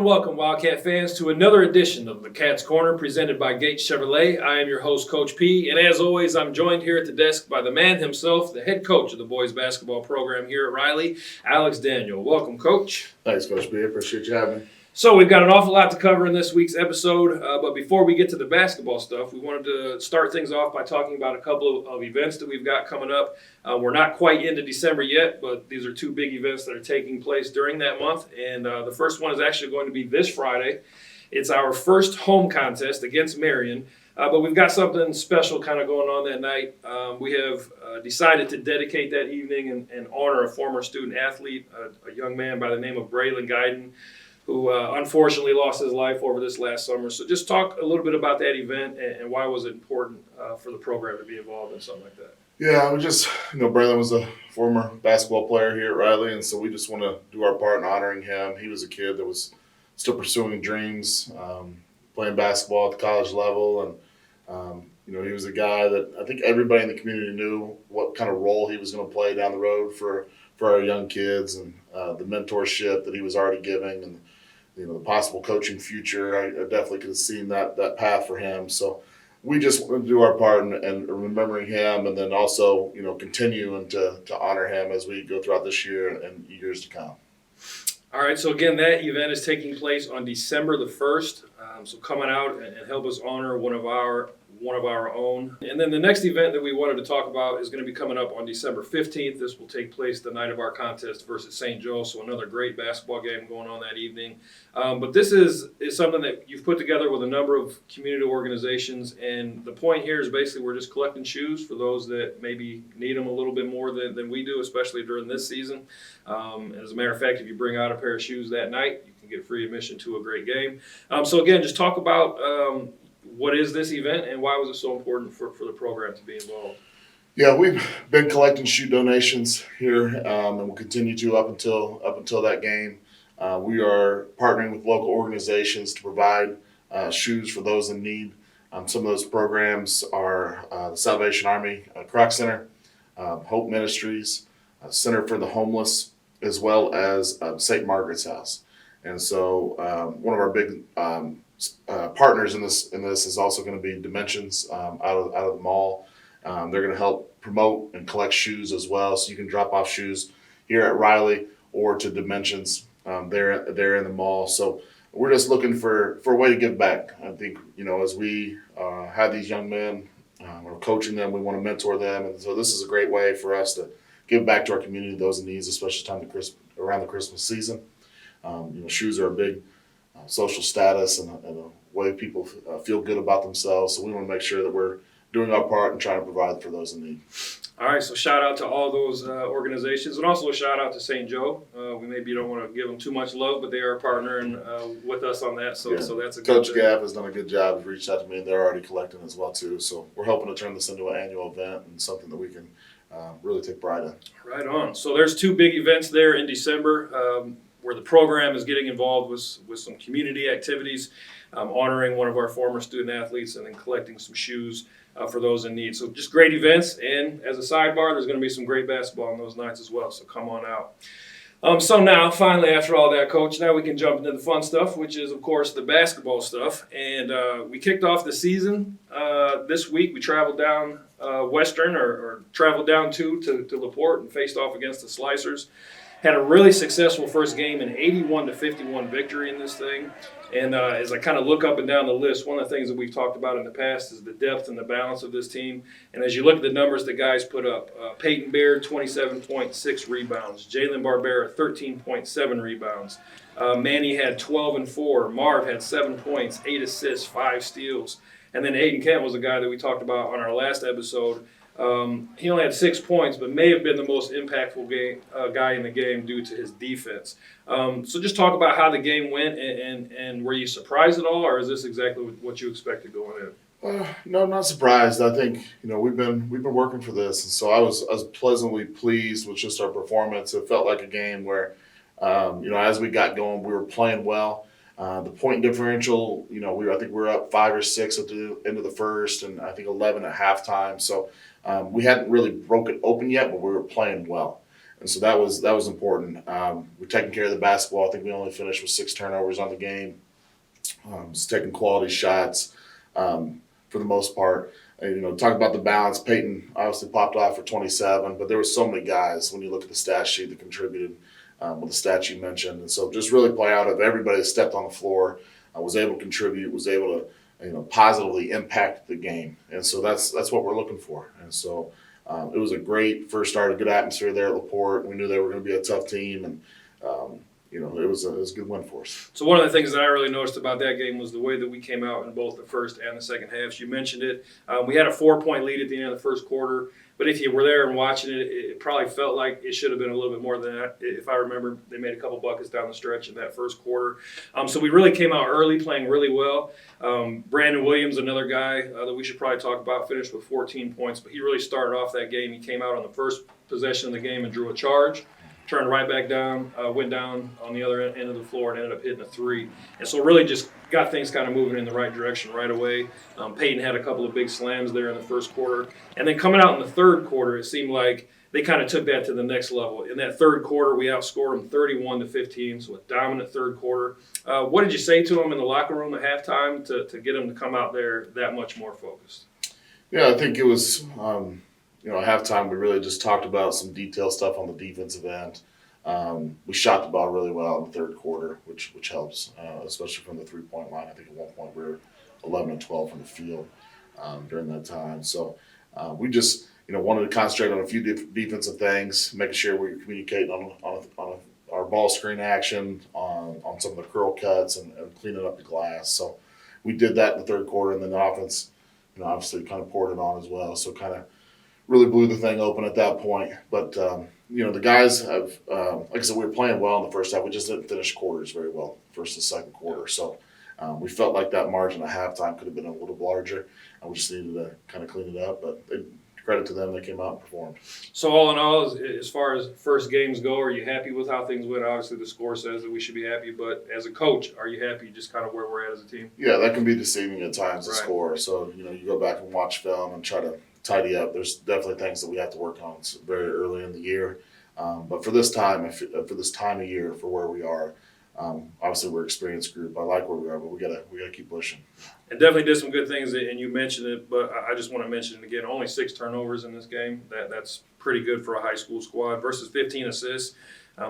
and welcome, Wildcat fans, to another edition of the Cat's Corner presented by Gates Chevrolet. I am your host, Coach P, and as always, I'm joined here at the desk by the man himself, the head coach of the boys basketball program here at Riley, Alex Daniel. Welcome, Coach. Thanks, Coach P. I appreciate you having me. So we've got an awful lot to cover in this week's episode, but before we get to the basketball stuff, we wanted to start things off by talking about a couple of events that we've got coming up. We're not quite into December yet, but these are two big events that are taking place during that month, and the first one is actually going to be this Friday. It's our first home contest against Marian, but we've got something special kind of going on that night. We have decided to dedicate that evening and honor a former student athlete, a young man by the name of Braylon Giden, who unfortunately lost his life over this last summer. So just talk a little bit about that event and why was it important for the program to be involved in something like that. Yeah, Braylon was a former basketball player here at Riley, and so we just want to do our part in honoring him. He was a kid that was still pursuing dreams, playing basketball at the college level, and he was a guy that I think everybody in the community knew what kind of role he was going to play down the road for our young kids, and the mentorship that he was already giving, and the possible coaching future. I definitely could have seen that path for him. So we just want to do our part and remembering him, and then also continuing to honor him as we go throughout this year and years to come. All right, so again, that event is taking place on December the 1st. So coming out and help us honor one of our own. And then the next event that we wanted to talk about is going to be coming up on December 15th. This will take place the night of our contest versus St. Joe, so another great basketball game going on that evening. But this is something that you've put together with a number of community organizations, and the point here is basically we're just collecting shoes for those that maybe need them a little bit more than we do, especially during this season. As a matter of fact, if you bring out a pair of shoes that night, you can get free admission to a great game. So again, just talk about what is this event and why was it so important for the program to be involved? Yeah, we've been collecting shoe donations here, and we'll continue to up until that game. We are partnering with local organizations to provide shoes for those in need. Some of those programs are the Salvation Army Croc Center, Hope Ministries, Center for the Homeless, as well as St. Margaret's House. And so one of our big partners in this is also going to be Dimensions out of the mall. They're going to help promote and collect shoes as well, so you can drop off shoes here at Riley or to Dimensions. They're in the mall. So we're just looking for a way to give back. I think as we have these young men, we're coaching them, we want to mentor them, and so this is a great way for us to give back to our community, those in need, especially around the Christmas season. Shoes are a big social status and a way people feel good about themselves. So we want to make sure that we're doing our part and trying to provide for those in need. All right, so shout out to all those organizations, and also a shout out to St. Joe. We maybe don't want to give them too much love, but they are partnering with us on that. So that's a good Coach Gaff has done a good job. He's reached out to me, and they're already collecting as well too. So we're hoping to turn this into an annual event and something that we can really take pride in. Right on. So there's two big events there in December. Where the program is getting involved with some community activities, honoring one of our former student athletes, and then collecting some shoes for those in need. So just great events, and as a sidebar, there's going to be some great basketball on those nights as well, so come on out. So now, finally, after all that, Coach, now we can jump into the fun stuff, which is, of course, the basketball stuff. And we kicked off the season this week. We traveled down Western, or traveled down to Laporte and faced off against the Slicers. Had a really successful first game, an 81-51 victory in this thing. And as I kind of look up and down the list, one of the things that we've talked about in the past is the depth and the balance of this team. And as you look at the numbers the guys put up, Peyton Baird, 27.6 rebounds. Jalen Barbera, 13.7 rebounds. Manny had 12 and 4. Marv had 7 points, 8 assists, 5 steals. And then Aiden Kent was a guy that we talked about on our last episode. He only had 6 points, but may have been the most impactful guy in the game due to his defense. So just talk about how the game went, and were you surprised at all, or is this exactly what you expected going in? No, I'm not surprised. I think we've been working for this, and so I was pleasantly pleased with just our performance. It felt like a game where, as we got going, we were playing well. The point differential, I think we were up 5 or 6 at the end of the first, and I think 11 at halftime. So we hadn't really broken open yet, but we were playing well. And so that was important. We're taking care of the basketball. I think we only finished with 6 turnovers on the game. Just taking quality shots for the most part. And, talk about the balance. Peyton obviously popped off for 27, but there were so many guys when you look at the stat sheet that contributed with the stats you mentioned. And so just really play out of everybody that stepped on the floor, was able to contribute, was able to positively impact the game. And so that's what we're looking for. And so it was a great first start, a good atmosphere there at Laporte. We knew they were going to be a tough team, and it was a good win for us. So one of the things that I really noticed about that game was the way that we came out in both the first and the second halves. You mentioned it. We had a 4-point lead at the end of the first quarter, but if you were there and watching it, it probably felt like it should have been a little bit more than that. If I remember, they made a couple buckets down the stretch in that first quarter. So we really came out early, playing really well. Brandon Williams, another guy that we should probably talk about, finished with 14 points, but he really started off that game. He came out on the first possession of the game and drew a charge. Turned right back down, went down on the other end of the floor and ended up hitting a 3. And so really just got things kind of moving in the right direction right away. Peyton had a couple of big slams there in the first quarter. And then coming out in the third quarter, it seemed like they kind of took that to the next level. In that third quarter, we outscored them 31-15, so a dominant third quarter. What did you say to them in the locker room at halftime to get them to come out there that much more focused? Yeah, I think it was at halftime, we really just talked about some detailed stuff on the defensive end. We shot the ball really well in the third quarter, which helps, especially from the 3-point line. I think at one point we were 11-12 from the field during that time. So we just wanted to concentrate on a few defensive things, making sure we were communicating on our ball screen action, on some of the curl cuts, and cleaning up the glass. So we did that in the third quarter, and then the offense, obviously kind of poured it on as well. So kind of really blew the thing open at that point. But, the guys have, like I said, we were playing well in the first half. We just didn't finish quarters very well, first and second quarter. So we felt like that margin at halftime could have been a little larger, and we just needed to kind of clean it up. But credit to them, they came out and performed. So all in all, as far as first games go, are you happy with how things went? Obviously, the score says that we should be happy, but as a coach, are you happy just kind of where we're at as a team? Yeah, that can be deceiving at times, the Right. score. So, you go back and watch film and try to tidy up. There's definitely things that we have to work on. It's very early in the year. But for this time of year, for where we are, obviously we're an experienced group. I like where we are, but we gotta keep pushing. And definitely did some good things, and you mentioned it, but I just want to mention it again. Only 6 turnovers in this game. That's pretty good for a high school squad versus 15 assists.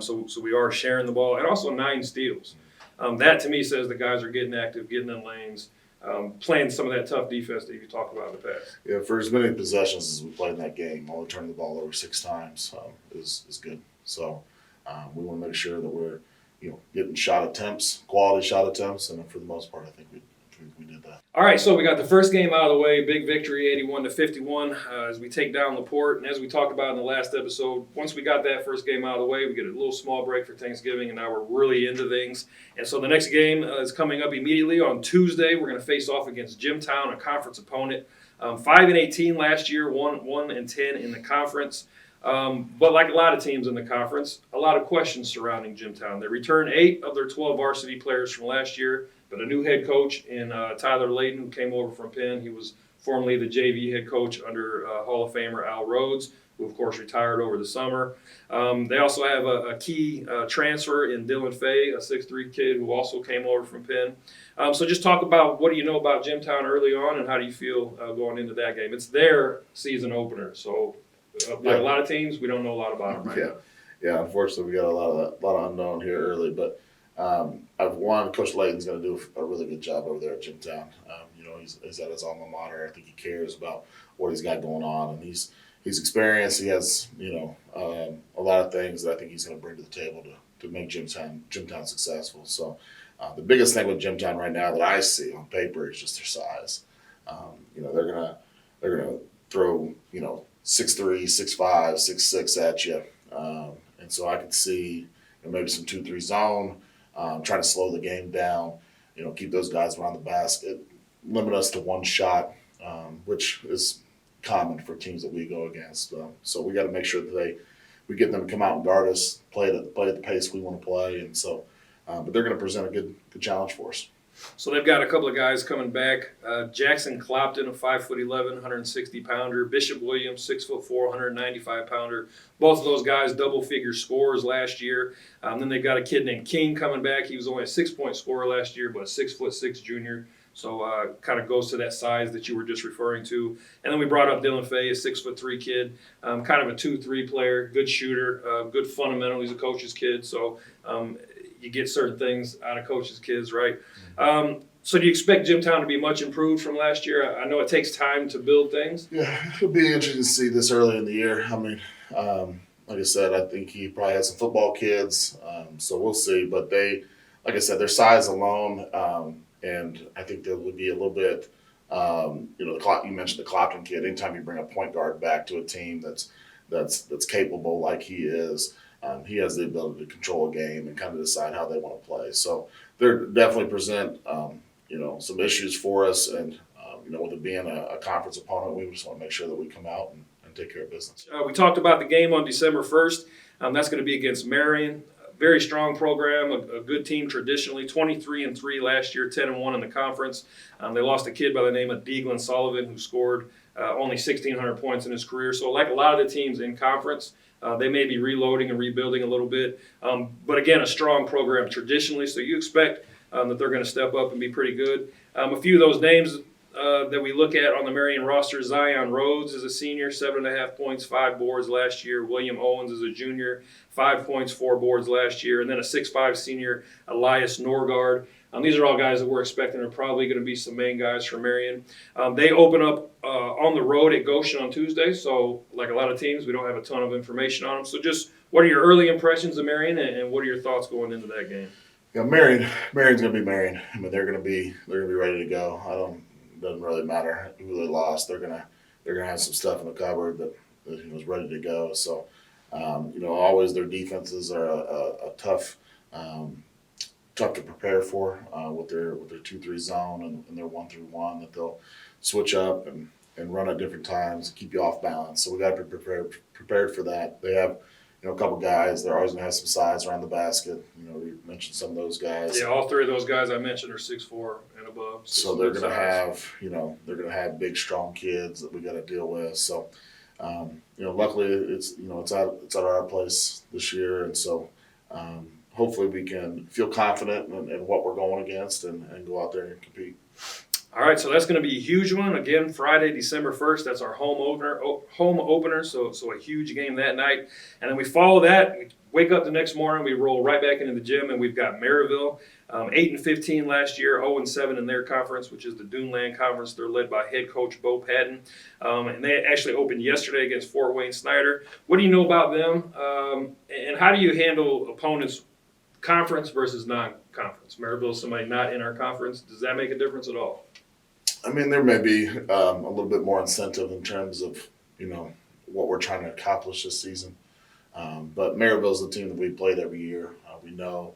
So we are sharing the ball, and also 9 steals. That to me says the guys are getting active, getting in lanes, playing some of that tough defense that you talked about in the past. Yeah, for as many possessions as we played in that game, only turning the ball over 6 times is good. So we want to make sure that we're getting quality shot attempts, and for the most part, I think we did that. All right, so we got the first game out of the way, big victory, 81-51, as we take down Laporte. And as we talked about in the last episode, once we got that first game out of the way, we get a little small break for Thanksgiving, and now we're really into things. And so the next game is coming up immediately on Tuesday. We're going to face off against Jimtown, a conference opponent. 5-18 last year, 1-10 in the conference. But like a lot of teams in the conference, a lot of questions surrounding Jimtown. They returned 8 of their 12 varsity players from last year, but a new head coach in Tyler Layton, who came over from Penn. He was formerly the JV head coach under Hall of Famer Al Rhodes, who of course retired over the summer. They also have a key transfer in Dylan Fay, a 6'3" kid who also came over from Penn. So just talk about what do you know about Jimtown early on, and how do you feel going into that game? It's their season opener, so like a lot of teams, we don't know a lot about them right now. Yeah. Unfortunately, we got a lot of unknown here early, but Coach Layton's going to do a really good job over there at Jimtown. He's at his alma mater. I think he cares about what he's got going on, and he's experienced. He has a lot of things that I think he's going to bring to the table to make Jimtown successful. So the biggest thing with Jimtown right now that I see on paper is just their size. They're gonna throw 6'3", 6'5", 6'6" at you, and so I could see maybe some 2-3 zone, trying to slow the game down, keep those guys around the basket, limit us to one shot, which is common for teams that we go against. So we got to make sure that we get them to come out and guard us, play at the pace we want to play, and so. But they're going to present a good challenge for us. So they've got a couple of guys coming back. Jackson Clopton, a 5'11", 160-pounder. Bishop Williams, 6'4", 195-pounder. Both of those guys double-figure scorers last year. Then they've got a kid named King coming back. He was only a 6-point scorer last year, but a 6'6" junior. So kind of goes to that size that you were just referring to. And then we brought up Dylan Fay, a 6'3" kid, kind of a 2-3 player, good shooter, good fundamental. He's a coach's kid, so you get certain things out of coaches' kids, right? So do you expect Jimtown to be much improved from last year? I know it takes time to build things. Yeah, it'll be interesting to see this early in the year. I mean, like I said, I think he probably has some football kids, so we'll see. But they, like I said, their size alone, and I think there would be a little bit, you mentioned the Clopton kid. Anytime you bring a point guard back to a team that's capable like he is, he has the ability to control a game and kind of decide how they want to play. So they definitely present, some issues for us. And, with it being a conference opponent, we just want to make sure that we come out and take care of business. We talked about the game on December 1st. That's going to be against Marian. Very strong program, a good team traditionally, 23-3 last year, 10-1 in the conference. They lost a kid by the name of Deaglin Sullivan who scored only 1,600 points in his career. So like a lot of the teams in conference, they may be reloading and rebuilding a little bit. But again, a strong program traditionally, so you expect that they're going to step up and be pretty good. A few of those names that we look at on the Marian roster: Zion Rhodes is a senior, 7.5 points, 5 boards last year. William Owens is a junior, 5 points, 4 boards last year. And then a 6'5" senior, Elias Norgard. These are all guys that we're expecting are probably going to be some main guys for Marian. They open up on the road at Goshen on Tuesday, so like a lot of teams, we don't have a ton of information on them. So just what are your early impressions of Marian, and what are your thoughts going into that game? Yeah, Marian's going to be Marian. I mean, they're going to be ready to go. It doesn't really matter who they lost. They're gonna have some stuff in the cupboard that is ready to go. So, always their defenses are a tough to prepare for with their 2-3 zone and their 1-through-1 that they'll switch up and run at different times and keep you off balance. So we got to be prepared for that. They have a couple guys. They're always going to have some size around the basket. We mentioned some of those guys. Yeah, all three of those guys I mentioned are 6'4" and above. So they're going to have, big, strong kids that we got to deal with. So, luckily it's out of our place this year, and so hopefully we can feel confident in what we're going against and go out there and compete. All right, so that's going to be a huge one. Again, Friday, December 1st. That's our home opener. So a huge game that night. And then we follow that. We wake up the next morning. We roll right back into the gym, and we've got Merrillville, 8-15 last year, 0-7 in their conference, which is the Duneland Conference. They're led by head coach Bo Patton. And they actually opened yesterday against Fort Wayne Snyder. What do you know about them? And how do you handle opponents conference versus non-conference? Merrillville is somebody not in our conference. Does that make a difference at all? I mean, there may be a little bit more incentive in terms of, what we're trying to accomplish this season. But Merrillville's the team that we played every year. We know,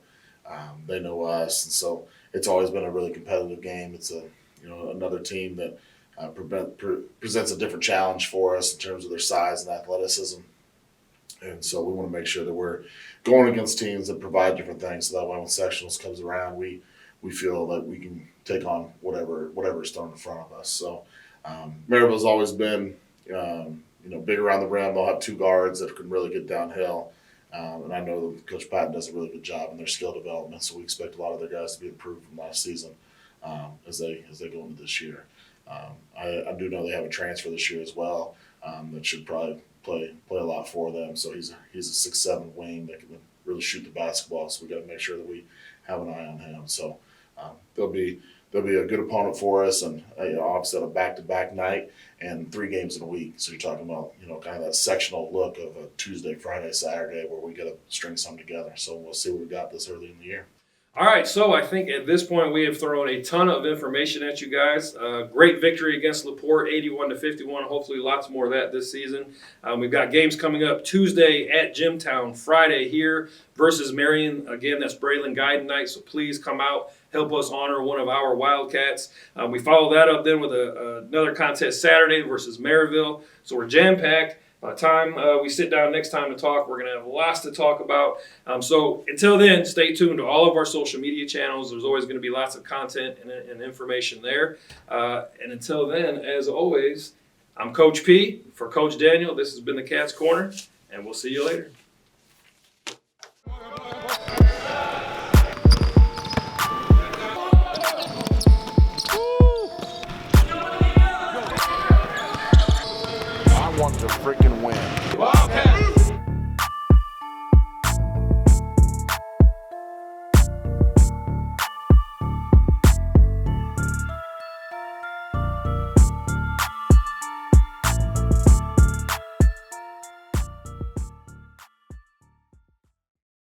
they know us. And so it's always been a really competitive game. It's another team that presents a different challenge for us in terms of their size and athleticism. And so we want to make sure that we're going against teams that provide different things, so that when sectionals comes around, we feel that we can take on whatever is thrown in front of us. So Merrillville's always been big around the rim. They'll have 2 guards that can really get downhill, and I know that Coach Patton does a really good job in their skill development. So we expect a lot of their guys to be improved from last season as they go into this year. I do know they have a transfer this year as well that should probably play a lot for them. So he's a 6'7" wing that can really shoot the basketball. So we got to make sure that we have an eye on him. So they'll be a good opponent for us, and obviously a back-to-back night and 3 games in a week. So you're talking about kind of that sectional look of a Tuesday, Friday, Saturday where we got to string some together. So we'll see what we got this early in the year. All right, so I think at this point we have thrown a ton of information at you guys. Great victory against Laporte, 81-51. Hopefully lots more of that this season. We've got games coming up Tuesday at Jimtown, Friday here versus Marian. Again, that's Braylon Giden night, so please come out, help us honor one of our Wildcats. We follow that up then with another contest Saturday versus Merrillville. So we're jam-packed. By the time we sit down next time to talk, we're going to have lots to talk about. So until then, stay tuned to all of our social media channels. There's always going to be lots of content and information there. And until then, as always, I'm Coach P. For Coach Daniel, this has been the Cats Corner, and we'll see you later. I want to freaking win.